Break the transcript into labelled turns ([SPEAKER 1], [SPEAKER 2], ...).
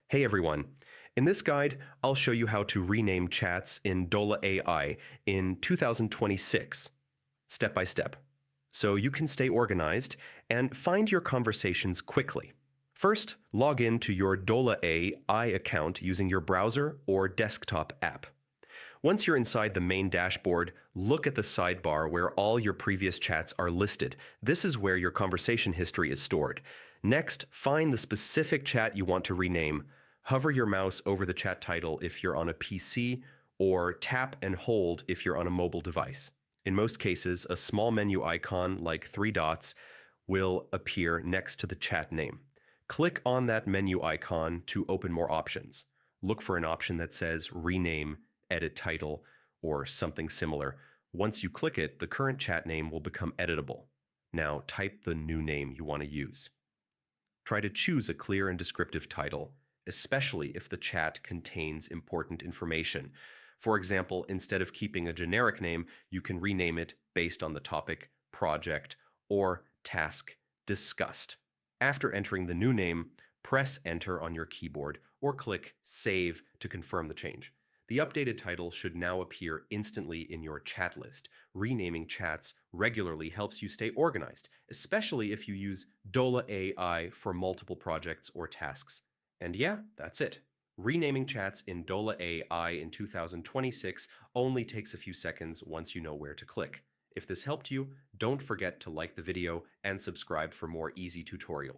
[SPEAKER 1] Hey everyone. In this guide, I'll show you how to rename chats in Dola AI in 2026, step by step, so you can stay organized and find your conversations quickly. First, log in to your Dola AI account using your browser or desktop app. Once you're inside the main dashboard, look at the sidebar where all your previous chats are listed. This is where your conversation history is stored. Next, find the specific chat you want to rename. Hover your mouse over the chat title if you're on a PC, or tap and hold if you're on a mobile device. In most cases, a small menu icon like three dots will appear next to the chat name. Click on that menu icon to open more options. Look for an option that says Rename, Edit Title, or something similar. Once you click it, the current chat name will become editable. Now type the new name you want to use. Try to choose a clear and descriptive title, especially if the chat contains important information. For example, instead of keeping a generic name, you can rename it based on the topic, project, or task discussed. After entering the new name, press Enter on your keyboard or click Save to confirm the change. The updated title should now appear instantly in your chat list. Renaming chats regularly helps you stay organized, especially if you use Dola AI for multiple projects or tasks. And yeah, that's it. Renaming chats in Dola AI in 2026 only takes a few seconds once you know where to click. If this helped you, don't forget to like the video and subscribe for more easy tutorials.